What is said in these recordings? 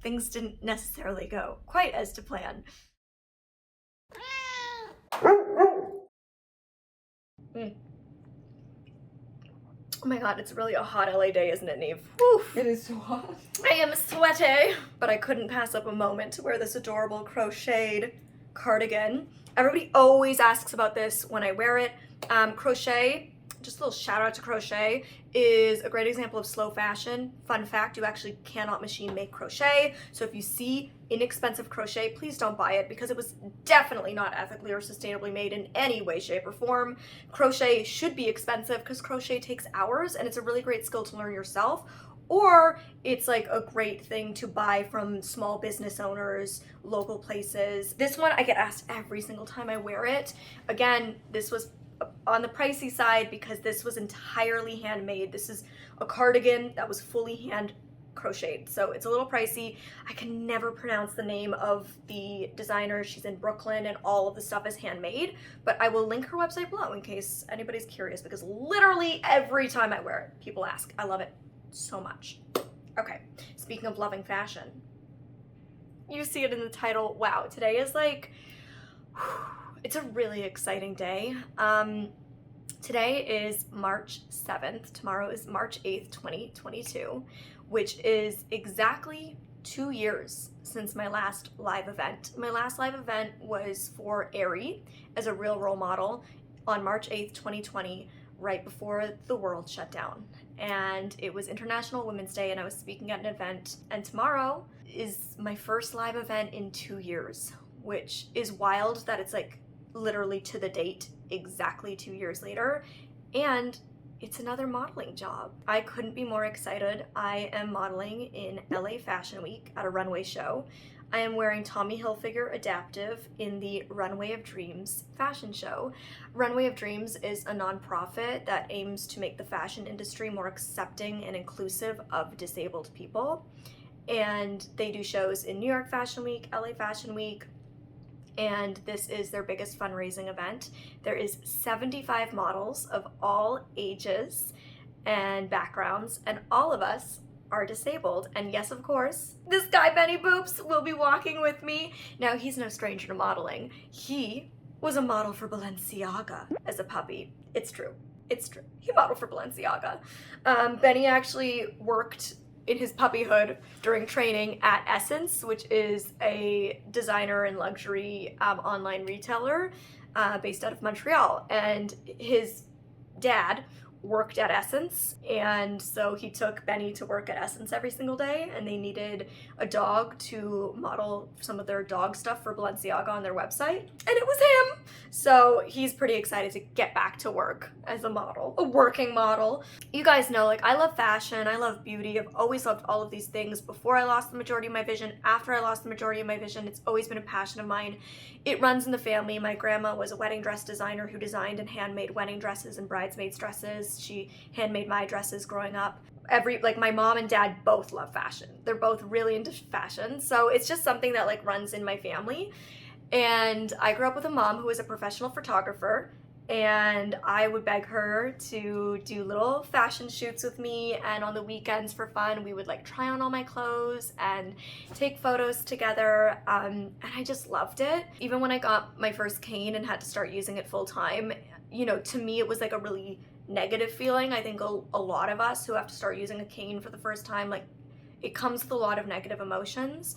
things didn't necessarily go quite as to plan. Oh my god, it's really a hot LA day, isn't it, Neve? Whew. It is so hot. I am sweaty, but I couldn't pass up a moment to wear this adorable crocheted cardigan. Everybody always asks about this when I wear it. Crochet, just a little shout out to Crochet, is a great example of slow fashion. Fun fact, you actually cannot machine make crochet. So if you see inexpensive crochet, please don't buy it because it was definitely not ethically or sustainably made in any way, shape, or form. Crochet should be expensive because crochet takes hours and it's a really great skill to learn yourself. Or it's like a great thing to buy from small business owners, local places. This one I get asked every single time I wear it. Again, this was on the pricey side because this was entirely handmade. This is a cardigan that was fully hand crocheted, so it's a little pricey. I can never pronounce the name of the designer. She's in Brooklyn and all of the stuff is handmade, but I will link her website below in case anybody's curious because literally every time I wear it, people ask. I love it so much. Okay, speaking of loving fashion, you see it in the title. Wow, today is like, it's a really exciting day. Today is March 7th. Tomorrow is March 8th, 2022, which is exactly 2 years since my last live event. My last live event was for Aerie as a real role model on March 8th, 2020, right before the world shut down. And it was International Women's Day and I was speaking at an event. And tomorrow is my first live event in 2 years, which is wild that it's like literally to the date exactly 2 years later, and it's another modeling job. I couldn't be more excited. I am modeling in LA Fashion Week at a runway show. I am wearing Tommy Hilfiger Adaptive in the Runway of Dreams fashion show. Runway of Dreams is a nonprofit that aims to make the fashion industry more accepting and inclusive of disabled people, and they do shows in New York Fashion Week, LA Fashion Week, and this is their biggest fundraising event. There is 75 models of all ages and backgrounds, and all of us are disabled. And yes, of course, this guy Benny Boops will be walking with me. Now, he's no stranger to modeling. He was a model for Balenciaga as a puppy. It's true. It's true. He modeled for Balenciaga. Benny actually worked in his puppyhood during training at Essence, which is a designer and luxury online retailer based out of Montreal. And his dad worked at Essence, and so he took Benny to work at Essence every single day, and they needed a dog to model some of their dog stuff for Balenciaga on their website, and it was him. So he's pretty excited to get back to work as a model, a working model. You guys know, like, I love fashion, I love beauty, I've always loved all of these things. Before I lost the majority of my vision, after I lost the majority of my vision, it's always been a passion of mine. It runs in the family. My grandma was a wedding dress designer who designed and handmade wedding dresses and bridesmaids dresses. She handmade my dresses growing up. My mom and dad both love fashion. They're both really into fashion. So it's just something that like runs in my family. And I grew up with a mom who was a professional photographer, and I would beg her to do little fashion shoots with me, and on the weekends for fun we would like try on all my clothes and take photos together, and I just loved it. Even when I got my first cane and had to start using it full time, you know, to me it was like a really negative feeling. I think a lot of us who have to start using a cane for the first time, like, it comes with a lot of negative emotions.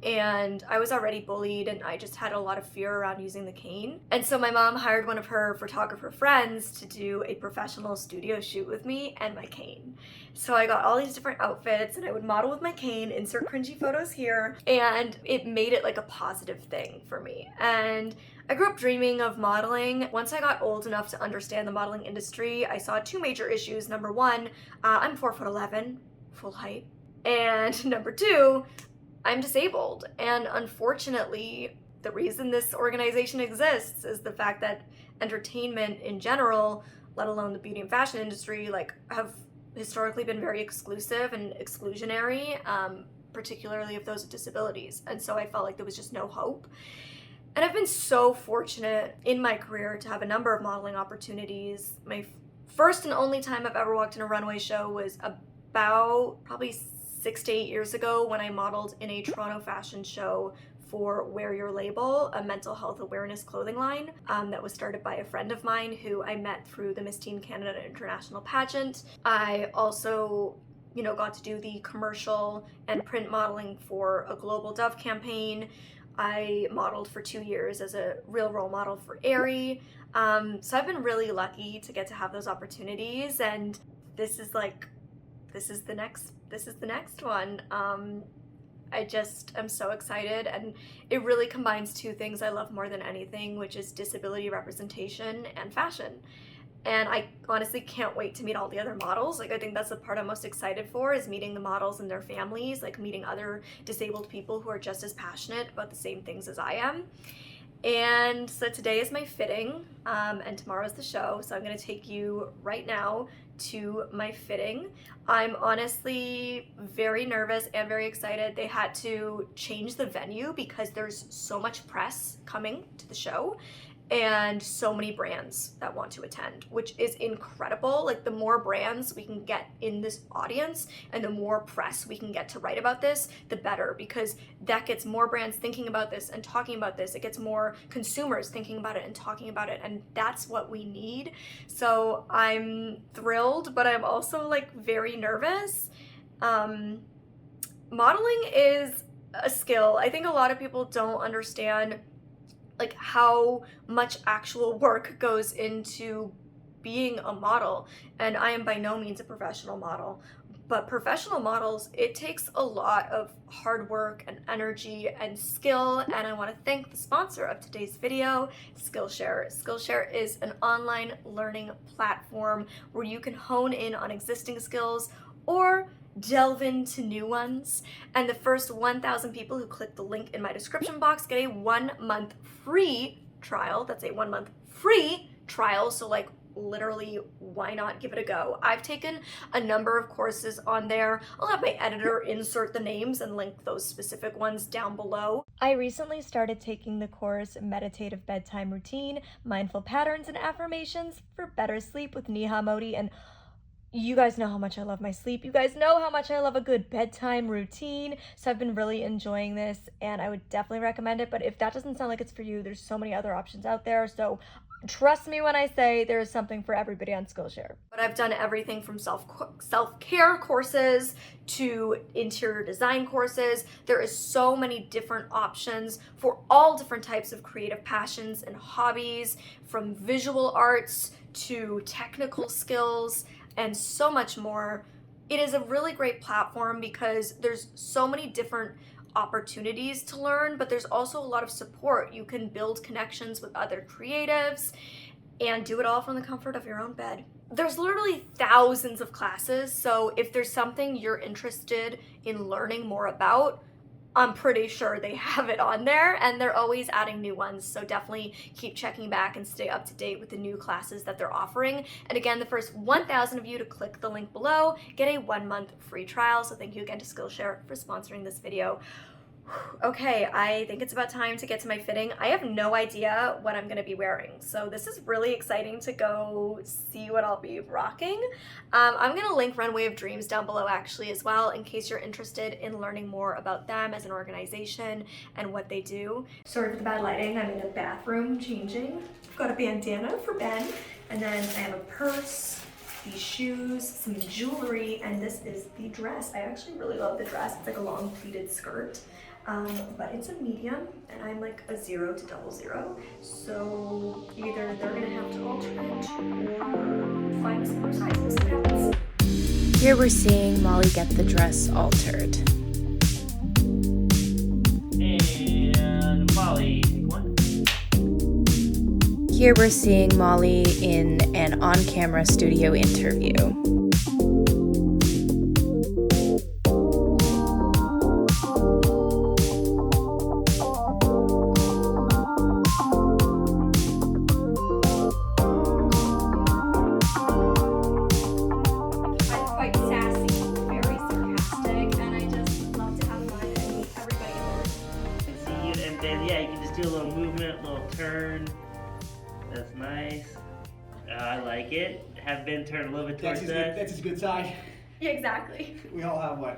And I was already bullied and I just had a lot of fear around using the cane. And so my mom hired one of her photographer friends to do a professional studio shoot with me and my cane. So I got all these different outfits and I would model with my cane, insert cringy photos here, and it made it like a positive thing for me. And I grew up dreaming of modeling. Once I got old enough to understand the modeling industry, I saw two major issues. Number one, I'm 4'11", full height. And number two, I'm disabled, and unfortunately the reason this organization exists is the fact that entertainment in general, let alone the beauty and fashion industry, like, have historically been very exclusive and exclusionary, particularly of those with disabilities. And so I felt like there was just no hope. And I've been so fortunate in my career to have a number of modeling opportunities. My first and only time I've ever walked in a runway show was about probably 6 to 8 years ago when I modeled in a Toronto fashion show for Wear Your Label, a mental health awareness clothing line that was started by a friend of mine who I met through the Miss Teen Canada International pageant. I also, you know, got to do the commercial and print modeling for a Global Dove campaign. I modeled for 2 years as a real role model for Aerie. So I've been really lucky to get to have those opportunities, and this is the next one. I'm so excited, and it really combines two things I love more than anything, which is disability representation and fashion. And I honestly can't wait to meet all the other models. Like, I think that's the part I'm most excited for, is meeting the models and their families, like meeting other disabled people who are just as passionate about the same things as I am. And so today is my fitting, and tomorrow's the show. So I'm gonna take you right now to my fitting. I'm honestly very nervous and very excited. They had to change the venue because there's so much press coming to the show and so many brands that want to attend, which is incredible. Like, the more brands we can get in this audience and the more press we can get to write about this, the better, because that gets more brands thinking about this and talking about this. It gets more consumers thinking about it and talking about it, and that's what we need. So I'm thrilled, but I'm also like very nervous. Modeling is a skill. I think a lot of people don't understand like how much actual work goes into being a model. And I am by no means a professional model, but professional models, it takes a lot of hard work and energy and skill. And I want to thank the sponsor of today's video, Skillshare. Skillshare is an online learning platform where you can hone in on existing skills or delve into new ones. And the first 1,000 people who click the link in my description box get a 1 month free trial. That's a 1 month free trial. So like, literally, why not give it a go? I've taken a number of courses on there. I'll have my editor insert the names and link those specific ones down below. I recently started taking the course Meditative Bedtime Routine, Mindful Patterns and Affirmations for Better Sleep with Neha Modi, and you guys know how much I love my sleep. You guys know how much I love a good bedtime routine. So I've been really enjoying this, and I would definitely recommend it. But if that doesn't sound like it's for you, there's so many other options out there. So trust me when I say there is something for everybody on Skillshare. But I've done everything from self-care courses to interior design courses. There is so many different options for all different types of creative passions and hobbies, from visual arts to technical skills and so much more. It is a really great platform because there's so many different opportunities to learn, but there's also a lot of support. You can build connections with other creatives and do it all from the comfort of your own bed. There's literally thousands of classes, so if there's something you're interested in learning more about, I'm pretty sure they have it on there, and they're always adding new ones. So definitely keep checking back and stay up to date with the new classes that they're offering. And again, the first 1,000 of you to click the link below get a 1 month free trial. So thank you again to Skillshare for sponsoring this video. Okay, I think it's about time to get to my fitting. I have no idea what I'm gonna be wearing, so this is really exciting to go see what I'll be rocking. I'm gonna link Runway of Dreams down below actually as well, in case you're interested in learning more about them as an organization and what they do. Sorry for the bad lighting, I'm in the bathroom changing. I've got a bandana for Ben, and then I have a purse, these shoes, some jewelry, and this is the dress. I actually really love the dress. It's like a long pleated skirt. But it's a medium, and I'm like a 0 to 00, so either they're gonna have to alter it or find some more sizes. What happens? Here we're seeing Molly get the dress altered. And Molly, take one. Here we're seeing Molly in an on-camera studio interview. That's nice. I like it. Have Ben turn a little bit towards us. That's his good side. Yeah, exactly. We all have one.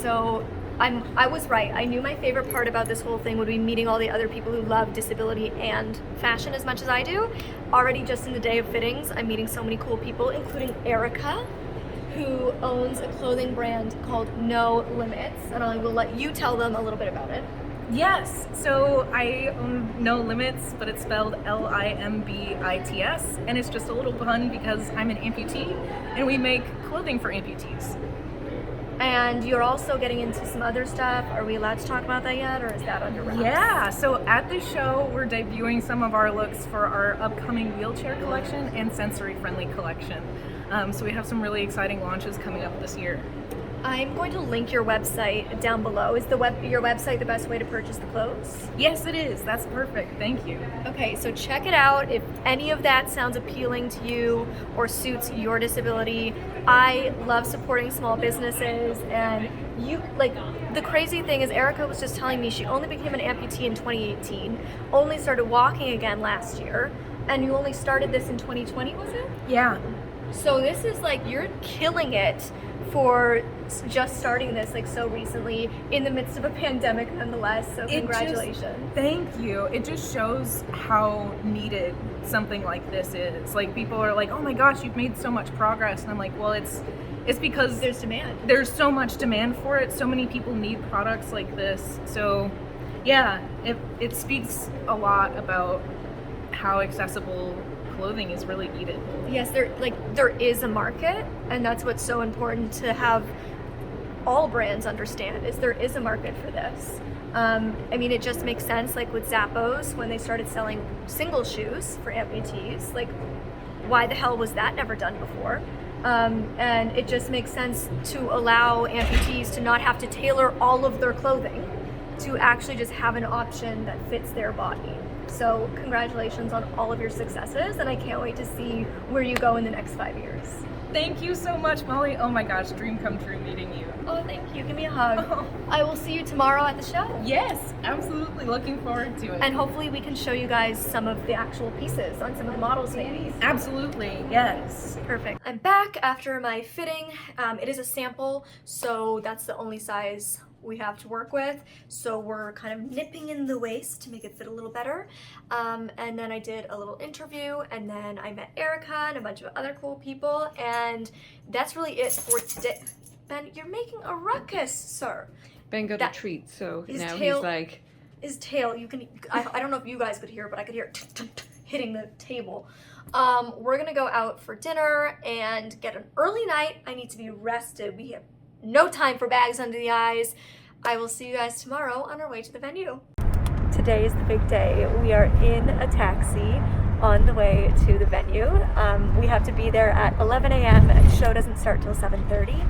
So I was right. I knew my favorite part about this whole thing would be meeting all the other people who love disability and fashion as much as I do. Already just in the day of fittings, I'm meeting so many cool people, including Erica, who owns a clothing brand called No Limits, and I will let you tell them a little bit about it. Yes, so I own No Limits, but it's spelled Limbits, and it's just a little pun because I'm an amputee, and we make clothing for amputees. And you're also getting into some other stuff. Are we allowed to talk about that yet, or is that under wraps? Yeah, so at the show, we're debuting some of our looks for our upcoming wheelchair collection and sensory-friendly collection. So we have some really exciting launches coming up this year. I'm going to link your website down below. Is your website the best way to purchase the clothes? Yes, it is. That's perfect. Thank you. Okay, so check it out. If any of that sounds appealing to you or suits your disability, I love supporting small businesses. And the crazy thing is, Erica was just telling me she only became an amputee in 2018, only started walking again last year, and you only started this in 2020, was it? Yeah. So this is like, you're killing it for just starting this like so recently in the midst of a pandemic nonetheless, so congratulations. Thank you. It just shows how needed something like this is. Like, people are like, oh my gosh, you've made so much progress, and I'm like, well, it's because there's demand. There's so much demand for it. So many people need products like this. So yeah, it speaks a lot about how accessible clothing is really needed. Yes, there is a market, and that's what's so important to have all brands understand, is there is a market for this. I mean, it just makes sense, like with Zappos, when they started selling single shoes for amputees, like why the hell was that never done before? And it just makes sense to allow amputees to not have to tailor all of their clothing, to actually just have an option that fits their body. So congratulations on all of your successes, and I can't wait to see where you go in the next 5 years. Thank you so much, Molly. Oh my gosh, dream come true meeting you. Oh, thank you. Give me a hug. Oh. I will see you tomorrow at the show. Yes, absolutely. Looking forward to it. And hopefully we can show you guys some of the actual pieces on some of the models maybe. Absolutely, yes. Perfect. I'm back after my fitting. It is a sample, so that's the only size we have to work with, so we're kind of nipping in the waist to make it fit a little better. And then I did a little interview, and then I met Erica and a bunch of other cool people, and that's really it for today. Ben, you're making a ruckus, sir. Ben got a treat, so now he's like... His tail, you can, I don't know if you guys could hear, but I could hear it hitting the table. We're gonna go out for dinner and get an early night. I need to be rested. We have no time for bags under the eyes. I will see you guys tomorrow on our way to the venue. Today is the big day. We are in a taxi on the way to the venue. We have to be there at 11 a.m. and the show doesn't start till 7:30.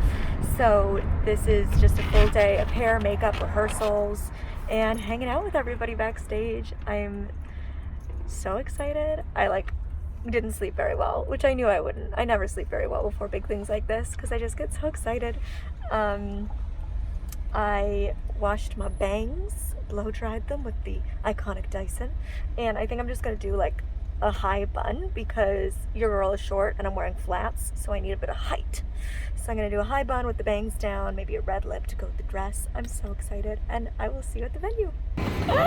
So this is just a full day of hair, makeup, rehearsals, and hanging out with everybody backstage. I'm so excited. I didn't sleep very well, which I knew I wouldn't. I never sleep very well before big things like this because I just get so excited. I washed my bangs, blow dried them with the iconic Dyson, and I think I'm just gonna do like a high bun because your girl is short and I'm wearing flats, so I need a bit of height. So I'm gonna do a high bun with the bangs down, maybe a red lip to go with the dress. I'm so excited, and I will see you at the venue.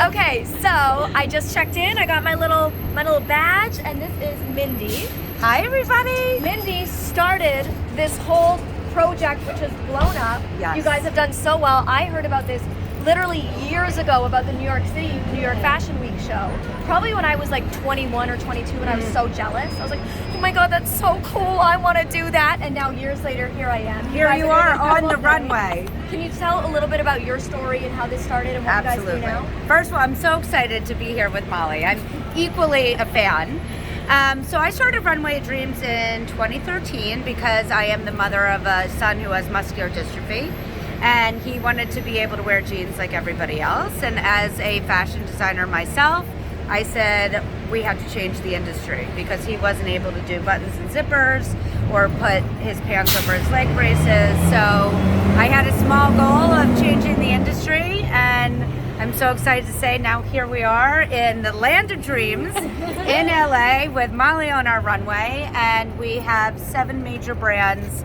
Okay, so I just checked in. I got my little badge, and this is Mindy. Hi, everybody. Mindy started this whole project, which has blown up. Yes. You guys have done so well. I heard about this literally years ago, about the New York Fashion Week show. Probably when I was like 21 or 22, and I was so jealous. I was like, oh my God, that's so cool. I want to do that. And now years later, here I am. Here you are on the runway. Can you tell a little bit about your story and how this started and what Absolutely. you guys do now? First of all, I'm so excited to be here with Molly. I'm equally a fan. So I started Runway Dreams in 2013 because I am the mother of a son who has muscular dystrophy, and he wanted to be able to wear jeans like everybody else. And as a fashion designer myself, I said we have to change the industry because he wasn't able to do buttons and zippers or put his pants over his leg braces. So I had a small goal of changing the industry, and I'm so excited to say now here we are in the land of dreams in LA with Molly on our runway, and we have 7 major brands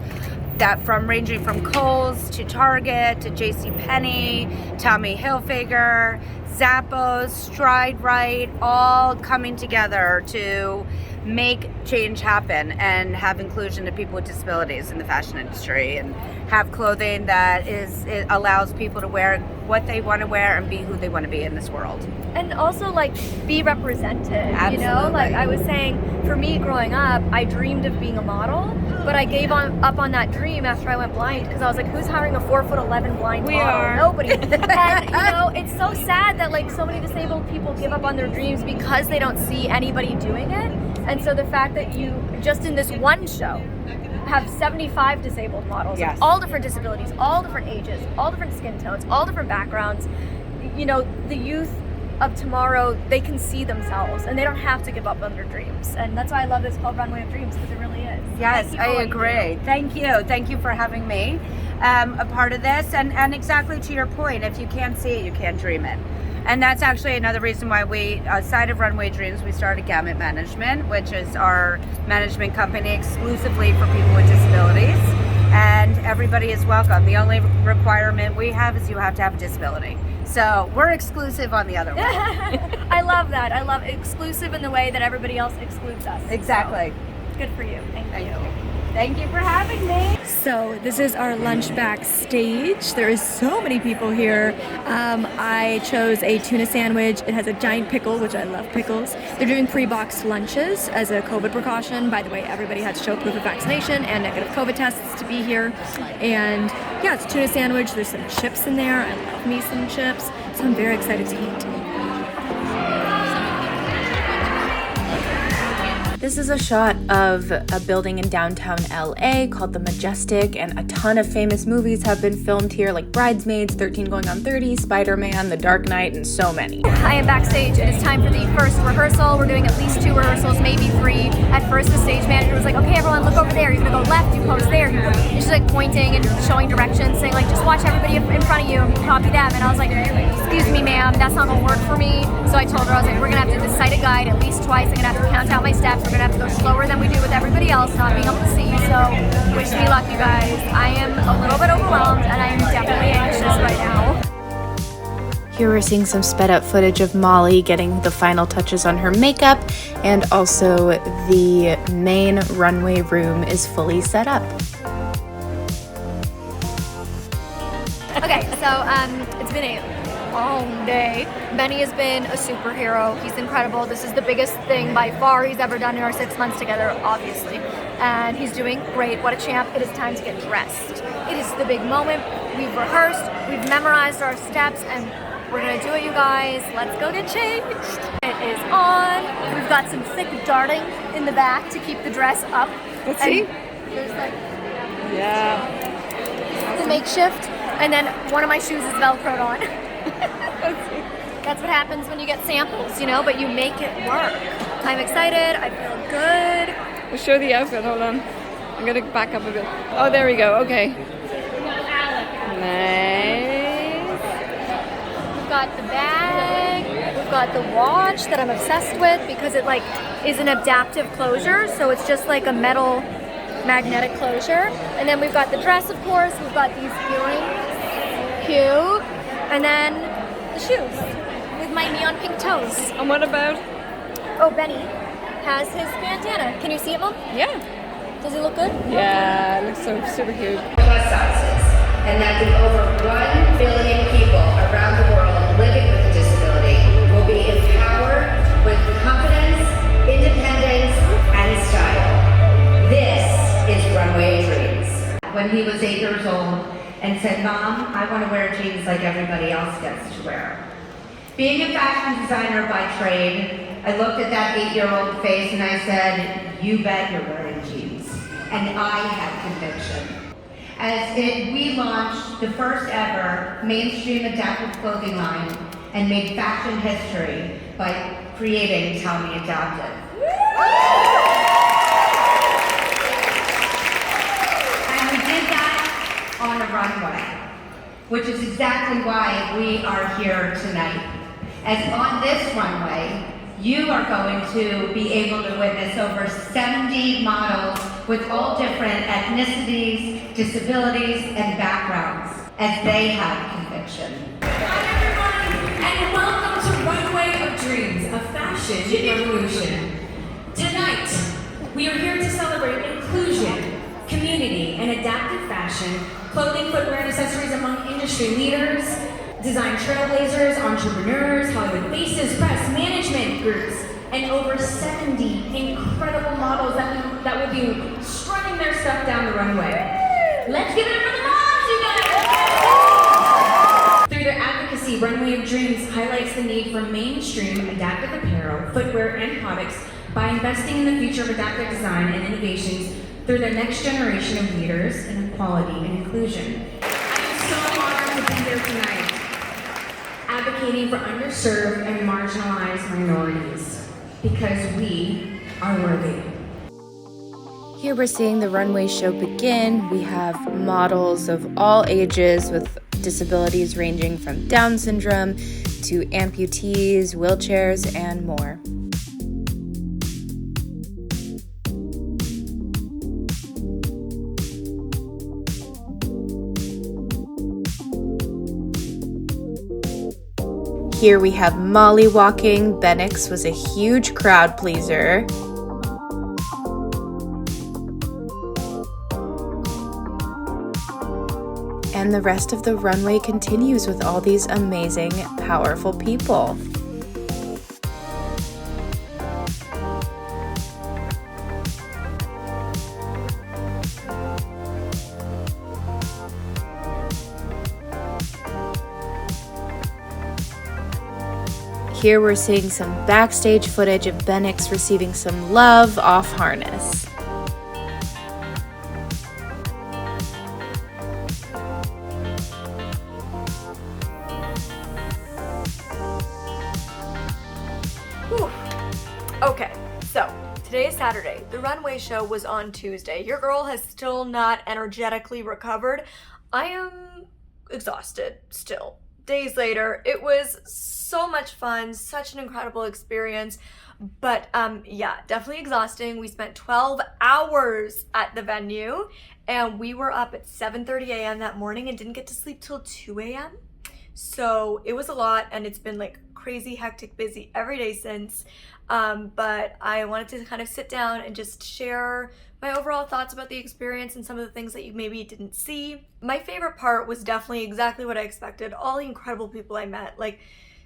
that from ranging from Kohl's to Target to JCPenney, Tommy Hilfiger, Zappos, Stride Right, all coming together to make change happen and have inclusion of people with disabilities in the fashion industry, and have clothing that it allows people to wear what they want to wear and be who they want to be in this world. And also, like, be represented. Absolutely. You know, like I was saying, for me growing up, I dreamed of being a model, but I gave up on that dream after I went blind, because I was like, who's hiring a 4'11" blind model? are. Nobody. And you know, it's so sad that like so many disabled people give up on their dreams because they don't see anybody doing it. And so the fact that you, just in this one show, have 75 disabled models Yes. of all different disabilities, all different ages, all different skin tones, all different backgrounds, you know, the youth of tomorrow, they can see themselves and they don't have to give up on their dreams. And that's why I love this called Runway of Dreams, because it really is. Yes, Thank you for I what you agree. do. Thank you for having me a part of this. And exactly to your point, if you can't see it, you can't dream it. And that's actually another reason why we, outside of Runway Dreams, we started Gamut Management, which is our management company exclusively for people with disabilities. And everybody is welcome. The only requirement we have is you have to have a disability. So we're exclusive on the other one. I love that. I love exclusive in the way that everybody else excludes us. Exactly. So, good for you. Thank you. Thank you for having me. So this is our lunch backstage. There is so many people here. I chose a tuna sandwich. It has a giant pickle, which I love pickles. They're doing pre-boxed lunches as a COVID precaution. By the way, everybody had to show proof of vaccination and negative COVID tests to be here. And yeah, it's a tuna sandwich. There's some chips in there. I love me some chips. So I'm very excited to eat. This is a shot of a building in downtown LA called The Majestic, and a ton of famous movies have been filmed here, like Bridesmaids, 13 Going on 30, Spider-Man, The Dark Knight, and so many. I am backstage. It is time for the first rehearsal. We're doing at least 2 rehearsals, maybe 3. At first, the stage manager was like, okay, everyone, look over there. You're gonna go left, you pose there. And she's like pointing and showing directions, saying like, just watch everybody in front of you and copy them. And I was like, excuse me, ma'am, that's not gonna work for me. So I told her, I was like, we're gonna have to do the sighted guide at least twice. I'm gonna have to count out my steps. We're gonna have to go slower than we do with everybody else, not being able to see. So wish me luck, you guys. I am a little bit overwhelmed and I am definitely anxious right now. Here we're seeing some sped up footage of Molly getting the final touches on her makeup, and also the main runway room is fully set up. Okay, so it's been a long day. Benny has been a superhero. He's incredible. This is the biggest thing by far he's ever done in our 6 months together, obviously. And he's doing great. What a champ. It is time to get dressed. It is the big moment. We've rehearsed, we've memorized our steps, and we're gonna do it, you guys. Let's go get changed. It is on. We've got some thick darting in the back to keep the dress up. Let's see. There's like Yeah. the makeshift, and then one of my shoes is velcroed on. That's what happens when you get samples, you know, but you make it work. I'm excited, I feel good. We'll show the outfit. Hold on. I'm gonna back up a bit. Oh, there we go. Okay. Nice. We've got the bag, we've got the watch that I'm obsessed with because it like is an adaptive closure, so it's just like a metal magnetic closure. And then we've got the dress, of course, we've got these earrings, cute, and then the shoes with my neon pink toes. And what about? Oh, Benny has his bandana. Can you see it, Mom? Yeah. Does it look good? Yeah, it looks so super cute. Plus sizes, and that the over 1 billion people around the world living with a disability will be empowered with confidence, independence, and style. This is Runway Dreams. When he was 8 years old and said, Mom, I want to wear jeans like everybody else gets to wear. Being a fashion designer by trade, I looked at that 8-year-old face and I said, you bet you're wearing jeans. And I had conviction. We launched the first ever mainstream adaptive clothing line and made fashion history by creating Tell Me Adaptive. And we did that on a runway, which is exactly why we are here tonight. As on this runway, you are going to be able to witness over 70 models with all different ethnicities, disabilities, and backgrounds, as they have conviction. Hi everyone, and welcome to Runway of Dreams, a fashion revolution. Tonight, we are here to celebrate inclusion, community, and adaptive fashion, clothing, footwear, and accessories among industry leaders, design trailblazers, entrepreneurs, Hollywood faces, press, management groups, and over 70 incredible models that will be strutting their stuff down the runway. Let's give it up for the moms, you guys! Through their advocacy, Runway of Dreams highlights the need for mainstream adaptive apparel, footwear, and products by investing in the future of adaptive design and innovations through the next generation of leaders in equality and inclusion. I am so honored to be here tonight, advocating for underserved and marginalized minorities, because we are worthy. Here we're seeing the runway show begin. We have models of all ages with disabilities ranging from Down syndrome to amputees, wheelchairs, and more. Here we have Molly walking. Benix was a huge crowd pleaser. And the rest of the runway continues with all these amazing, powerful people. Here we're seeing some backstage footage of Benix receiving some love off harness. Whew. Okay, so today is Saturday. The runway show was on Tuesday. Your girl has still not energetically recovered. I am exhausted still. Days later, it was so much fun, such an incredible experience, but yeah, definitely exhausting. We spent 12 hours at the venue, and we were up at 7:30 a.m. that morning and didn't get to sleep till 2 a.m. So it was a lot, and it's been like crazy, hectic, busy every day since, but I wanted to kind of sit down and just share my overall thoughts about the experience and some of the things that you maybe didn't see. My favorite part was definitely exactly what I expected. All the incredible people I met. Like,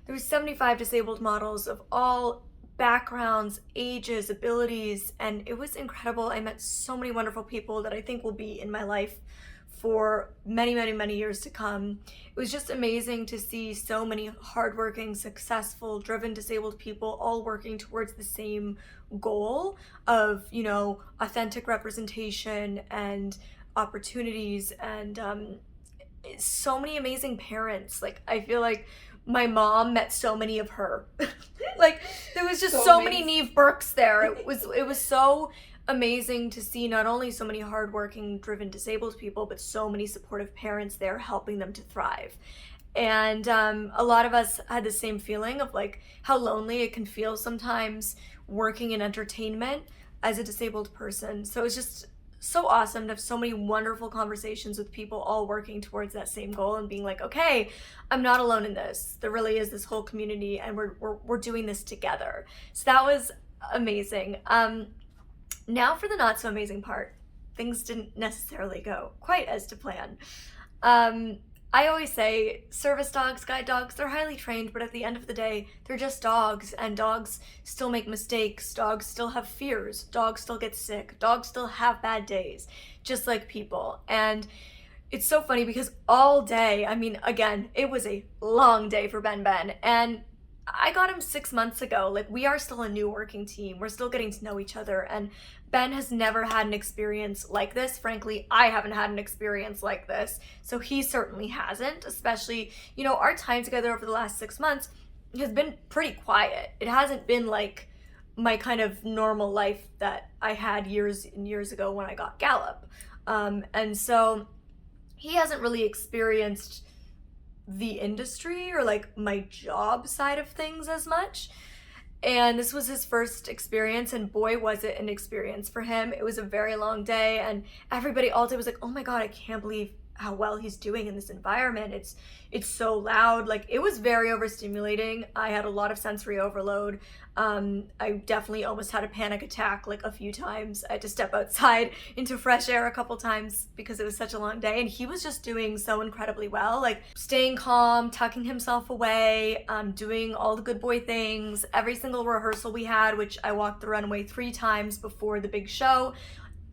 there was 75 disabled models of all backgrounds, ages, abilities, and it was incredible. I met so many wonderful people that I think will be in my life for many, many, many years to come. It was just amazing to see so many hardworking, successful, driven, disabled people all working towards the same goal of, you know, authentic representation and opportunities, and so many amazing parents. Like, I feel like my mom met so many of her. Like, there was just so many Neve Burkes there. It was so amazing to see not only so many hardworking, driven, disabled people, but so many supportive parents there helping them to thrive. And a lot of us had the same feeling of like how lonely it can feel sometimes working in entertainment as a disabled person. So it was just so awesome to have so many wonderful conversations with people all working towards that same goal and being like, okay, I'm not alone in this. There really is this whole community, and we're doing this together. So that was amazing. Now for the not so amazing part. Things didn't necessarily go quite as to plan. I always say service dogs, guide dogs, they're highly trained, but at the end of the day, they're just dogs, and dogs still make mistakes. Dogs still have fears. Dogs still get sick. Dogs still have bad days, just like people. And it's so funny because all day, I mean, again, it was a long day for Ben, and I got him 6 months ago. Like, we are still a new working team. We're still getting to know each other, and Ben has never had an experience like this. Frankly, I haven't had an experience like this, so he certainly hasn't. Especially, you know, our time together over the last 6 months has been pretty quiet. It hasn't been like my kind of normal life that I had years and years ago when I got Gallup. And so he hasn't really experienced the industry or like my job side of things as much. And this was his first experience, and boy, was it an experience for him. It was a very long day, and everybody all day was like, oh my God, I can't believe how well he's doing in this environment. It's so loud. Like, it was very overstimulating. I had a lot of sensory overload. I definitely almost had a panic attack like a few times. I had to step outside into fresh air a couple times because it was such a long day, and he was just doing so incredibly well, like staying calm, tucking himself away, doing all the good boy things. Every single rehearsal we had, which I walked the runway 3 times before the big show,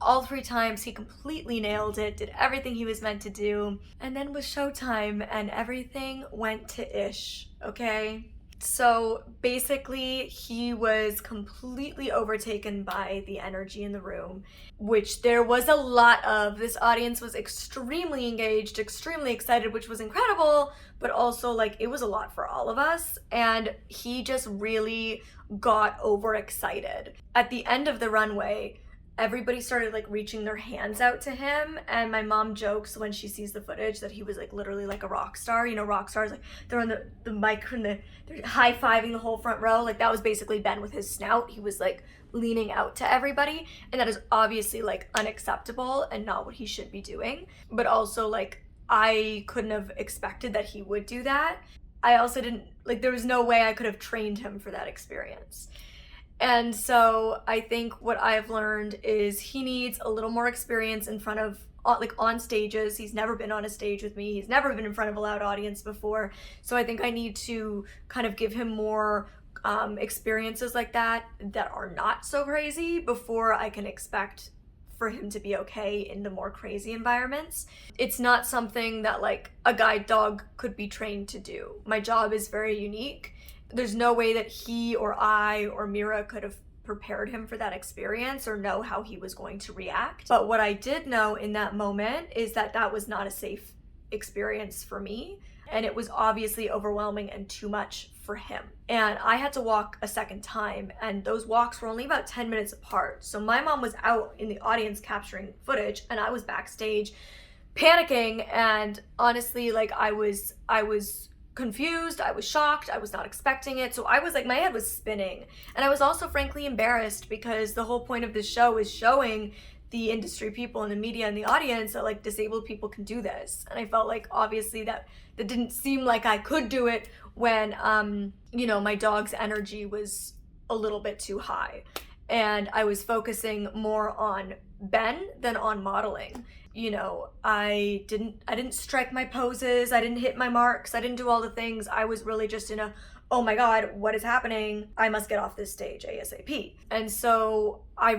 all 3 times he completely nailed it, did everything he was meant to do. And then was showtime and everything went to ish, okay? So basically he was completely overtaken by the energy in the room, which there was a lot of. This audience was extremely engaged, extremely excited, which was incredible, but also like it was a lot for all of us. And he just really got overexcited. At the end of the runway, everybody started like reaching their hands out to him, and my mom jokes when she sees the footage that he was like literally like a rock star. You know, rock stars, like they're on the mic and they're high-fiving the whole front row. Like that was basically Ben with his snout. He was like leaning out to everybody, and that is obviously like unacceptable and not what he should be doing. But also like I couldn't have expected that he would do that. I also didn't, like, there was no way I could have trained him for that experience. And so I think what I've learned is he needs a little more experience in front of, like, on stages. He's never been on a stage with me. He's never been in front of a loud audience before. So I think I need to kind of give him more experiences like that are not so crazy before I can expect for him to be okay in the more crazy environments. It's not something that like a guide dog could be trained to do. My job is very unique. There's no way that he or I or Mira could have prepared him for that experience or know how he was going to react. But what I did know in that moment is that that was not a safe experience for me, and it was obviously overwhelming and too much for him. And I had to walk a second time, and those walks were only about 10 minutes apart. So my mom was out in the audience capturing footage, and I was backstage panicking, and honestly, like, I was confused, I was shocked, I was not expecting it. So I was like, my head was spinning. And I was also frankly embarrassed because the whole point of this show is showing the industry people and the media and the audience that like disabled people can do this. And I felt like obviously that didn't seem like I could do it when, you know, my dog's energy was a little bit too high. And I was focusing more on Ben than on modeling. You know, I didn't strike my poses, I didn't hit my marks, I didn't do all the things. I was really just in a, oh my God, what is happening? I must get off this stage ASAP. And so I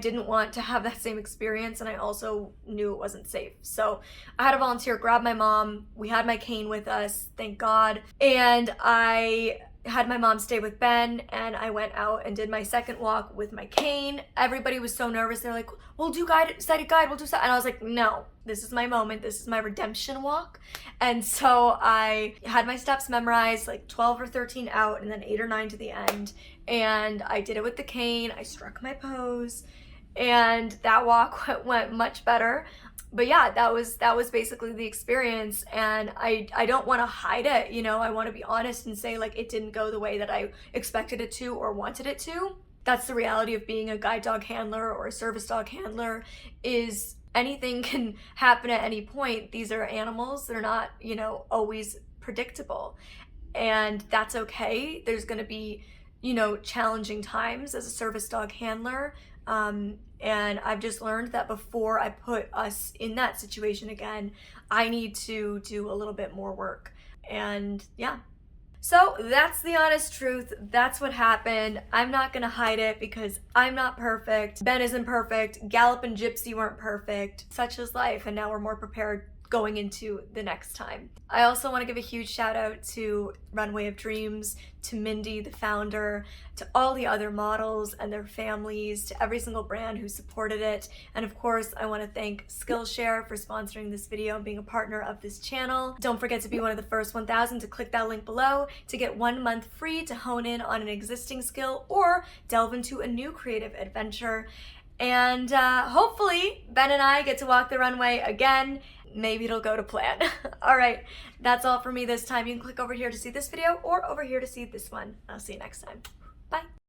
didn't want to have that same experience, and I also knew it wasn't safe. So I had a volunteer grab my mom. We had my cane with us, thank God. And I had my mom stay with Ben, and I went out and did my second walk with my cane. Everybody was so nervous. They're like, we'll do sighted guide, we'll do sighted. And I was like, no, this is my moment. This is my redemption walk. And so I had my steps memorized, like 12 or 13 out, and then 8 or 9 to the end. And I did it with the cane. I struck my pose, and that walk went much better. But yeah, that was basically the experience, and I don't want to hide it, you know. I want to be honest and say like it didn't go the way that I expected it to or wanted it to. That's the reality of being a guide dog handler or a service dog handler, is anything can happen at any point. These are animals. They're not, you know, always predictable, and that's okay. There's going to be, you know, challenging times as a service dog handler. And I've just learned that before I put us in that situation again, I need to do a little bit more work. And yeah. So that's the honest truth. That's what happened. I'm not gonna hide it because I'm not perfect. Ben isn't perfect. Gallop and Gypsy weren't perfect. Such is life, and now we're more prepared going into the next time. I also want to give a huge shout out to Runway of Dreams, to Mindy, the founder, to all the other models and their families, to every single brand who supported it. And of course, I want to thank Skillshare for sponsoring this video and being a partner of this channel. Don't forget to be one of the first 1,000 to click that link below to get 1 month free to hone in on an existing skill or delve into a new creative adventure. And hopefully Ben and I get to walk the runway again. Maybe it'll go to plan. All right, that's all for me this time. You can click over here to see this video or over here to see this one. I'll see you next time. Bye.